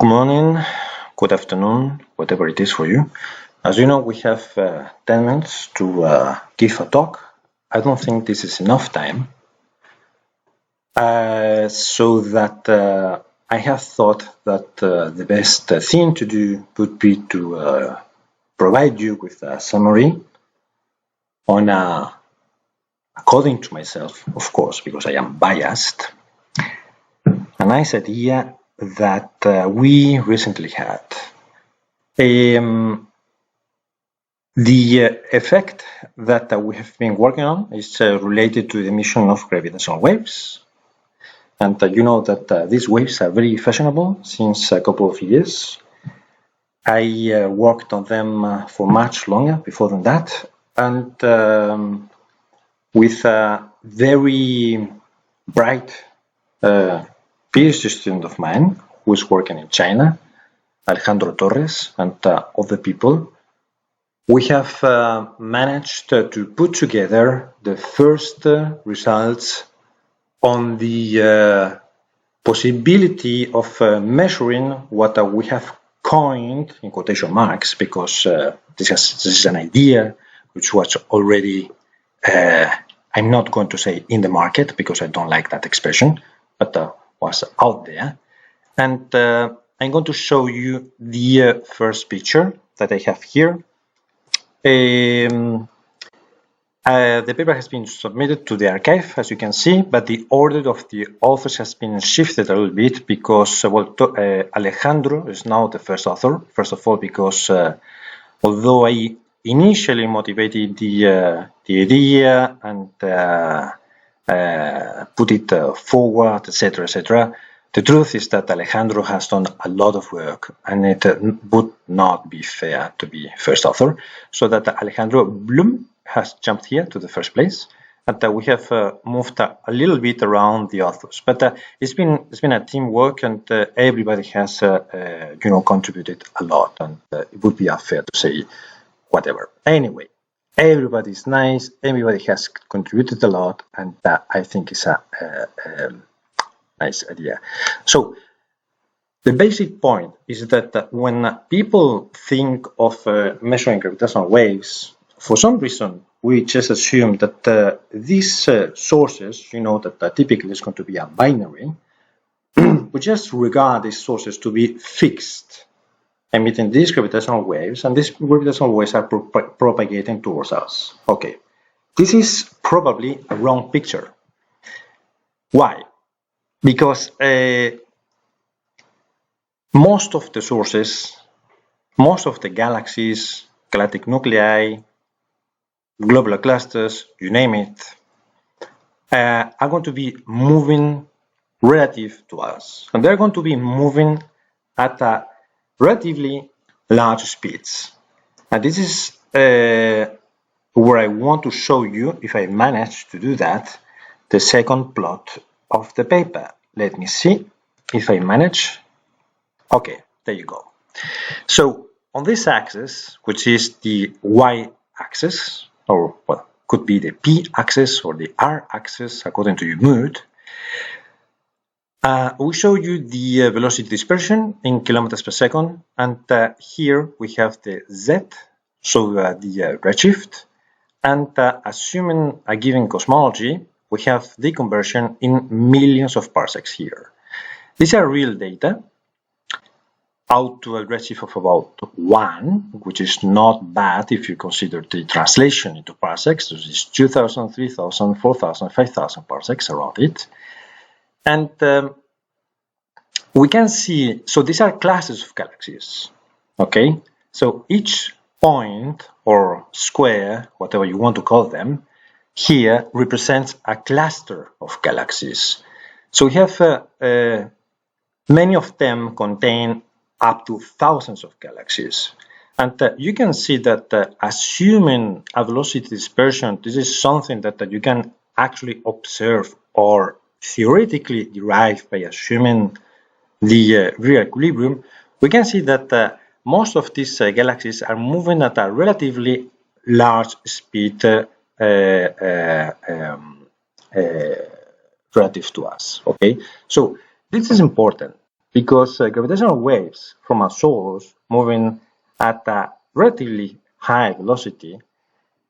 Good morning, good afternoon, whatever it is for you. As you know, we have 10 minutes to give a talk. I don't think this is enough time. So that I have thought that the best thing to do would be to provide you with a summary on according to myself, of course, because I am biased, a nice idea that we recently had. The effect that we have been working on is related to the emission of gravitational waves. And you know that these waves are very fashionable since a couple of years. I worked on them for much longer before than that. And with a very bright PhD student of mine who is working in China, Alejandro Torres, and other people, we have managed to put together the first results on the possibility of measuring what we have coined in quotation marks, because this is an idea which was already, I'm not going to say in the market because I don't like that expression, but was out there. And I'm going to show you the first picture that I have here. The paper has been submitted to the archive, as you can see, but the order of the authors has been shifted a little bit because Alejandro is now the first author. First of all, because although I initially motivated the idea and put it forward, etc., the truth is that Alejandro has done a lot of work, and it would not be fair to be first author, so that Alejandro Bloom has jumped here to the first place, and we have moved a little bit around the authors. But it's been a teamwork, and everybody has contributed a lot, and it would be unfair to say whatever. Anyway, everybody's nice, everybody has contributed a lot, and I think it's a nice idea. So the basic point is that when people think of measuring gravitational waves, for some reason we just assume that these sources, that typically is going to be a binary, we just regard these sources to be fixed, emitting these gravitational waves, and these gravitational waves are propagating towards us. Okay, this is probably a wrong picture. Why? Because most of the sources, most of the galaxies, galactic nuclei, globular clusters, you name it, are going to be moving relative to us. And they're going to be moving at a relatively large speeds. And this is where I want to show you, if I manage to do that, the second plot of the paper. Let me see if I manage. Okay, there you go. So on this axis, which is the y-axis, or what could be the p-axis or the r-axis according to your mood, we show you the velocity dispersion in kilometers per second, and here we have the z, so the redshift, and assuming a given cosmology, we have the conversion in millions of parsecs here. These are real data out to a redshift of about 1, which is not bad if you consider the translation into parsecs. This is 2,000, 3,000, 4,000, 5,000 parsecs around it. And we can see, so these are classes of galaxies, okay? So each point or square, whatever you want to call them, here represents a cluster of galaxies. So we have many of them contain up to thousands of galaxies. And you can see that assuming a velocity dispersion, this is something that you can actually observe or theoretically derive by assuming the real equilibrium. We can see that most of these galaxies are moving at a relatively large speed relative to us. Okay, so this is important because gravitational waves from a source moving at a relatively high velocity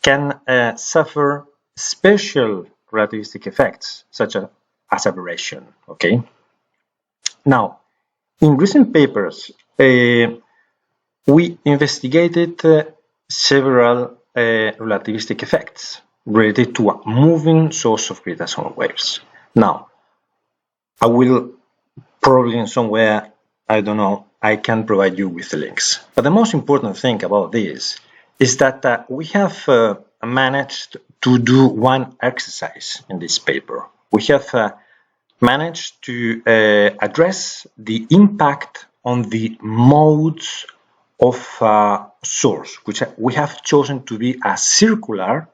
can suffer special relativistic effects such as aberration. Okay. Now, in recent papers, we investigated several relativistic effects related to a moving source of gravitational waves. Now, I will probably in somewhere, I don't know, I can provide you with the links. But the most important thing about this is that we have managed to do one exercise in this paper. We have managed to address the impact on the modes of source, which we have chosen to be a circular,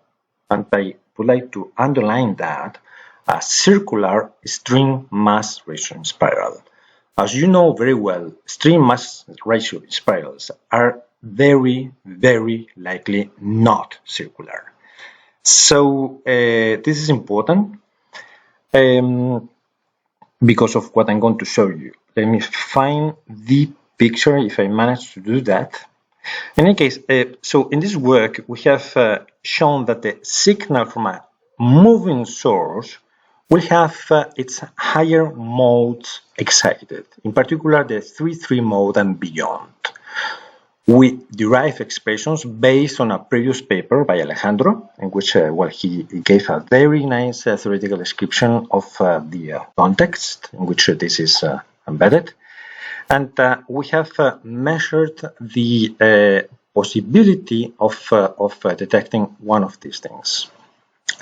and I would like to underline that, a circular stream mass ratio spiral. As you know very well, stream mass ratio spirals are very, very likely not circular. So this is important because of what I'm going to show you. Let me find the picture if I manage to do that. In any case, so in this work, we have shown that the signal from a moving source will have its higher modes excited, in particular the 3-3 mode and beyond. We derive expressions based on a previous paper by Alejandro, in which he gave a very nice theoretical description of the context in which this is embedded. And we have measured the possibility of detecting one of these things.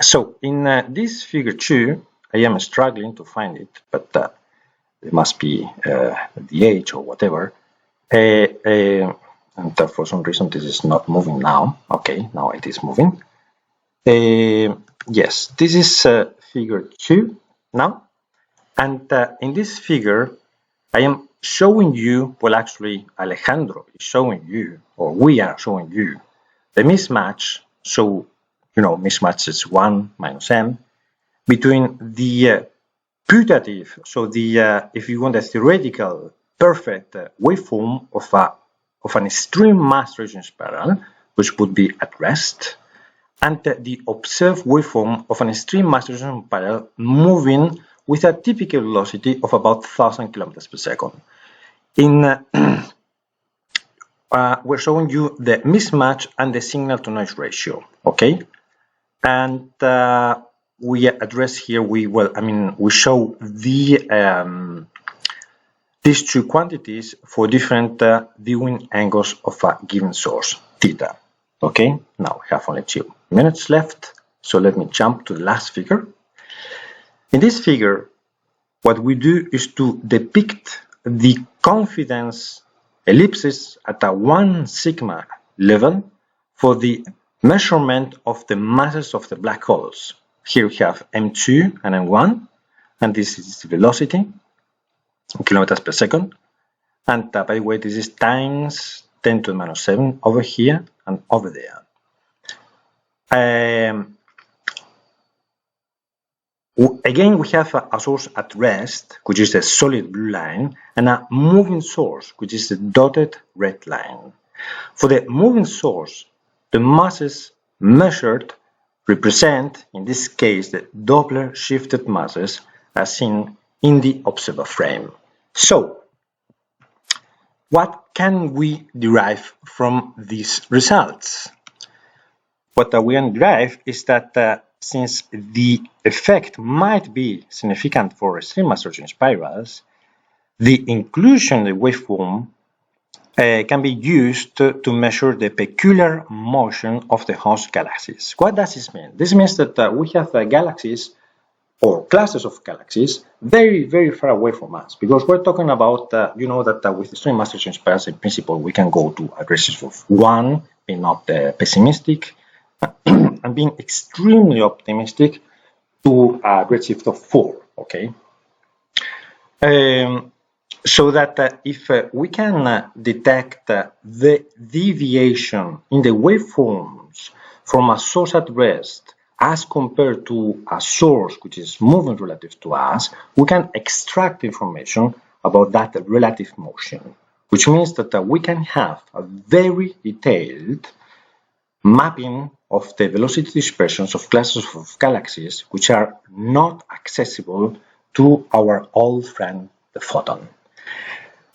So in this figure 2, I am struggling to find it, but it must be the age or whatever. And for some reason this is not moving now. Okay, now it is moving. Yes, this is figure 2 now. And in this figure, I am showing you, well actually Alejandro is showing you, or we are showing you, the mismatch. So, you know, mismatch is 1 minus m, between the putative, so the, if you want a theoretical perfect waveform of an extreme mass ratio spiral, which would be at rest, and the observed waveform of an extreme mass ratio spiral moving with a typical velocity of about 1,000 kilometers per second. We're showing you the mismatch and the signal to noise ratio, okay? And we address here, we show the these two quantities for different viewing angles of a given source, theta. Okay, now we have only 2 minutes left, so let me jump to the last figure. In this figure, what we do is to depict the confidence ellipses at a 1 sigma level for the measurement of the masses of the black holes. Here we have m2 and m1, and this is the velocity in kilometers per second. And by the way, this is times 10 to the minus 7 over here and over there. Again, we have a source at rest, which is a solid blue line, and a moving source, which is the dotted red line. For the moving source, the masses measured represent, in this case, the Doppler shifted masses as seen in the observer frame. So, what can we derive from these results? What we can derive is that since the effect might be significant for extreme mass ratio spirals, the inclusion in the waveform can be used to measure the peculiar motion of the host galaxies. What does this mean? This means that we have galaxies or clusters of galaxies very, very far away from us, because we're talking about, you know, that with extreme mass ratio spirals, in principle, we can go to a redshift of 1, being not pessimistic, and being extremely optimistic to a redshift of 4, okay? So that if we can detect the deviation in the waveforms from a source at rest as compared to a source which is moving relative to us, we can extract information about that relative motion, which means that we can have a very detailed mapping of the velocity dispersions of classes of galaxies which are not accessible to our old friend, the photon.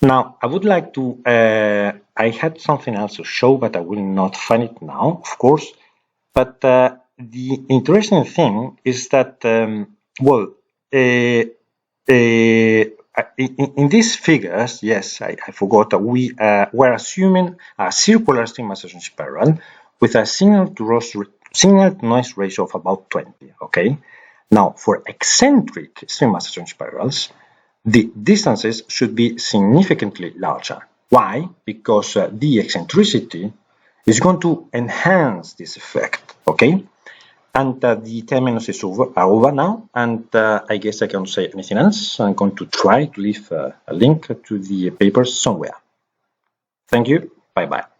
Now, I would like to, I had something else to show, but I will not find it now, of course. But the interesting thing is that, in these figures, yes, I forgot, we're assuming a circular stream mass-action spiral with a signal to noise ratio of about 20, okay? Now, for eccentric stream mass-action spirals, the distances should be significantly larger. Why? Because the eccentricity is going to enhance this effect, okay? And the 10 minutes is over now, and I guess I can't say anything else. I'm going to try to leave a link to the papers somewhere. Thank you. Bye-bye.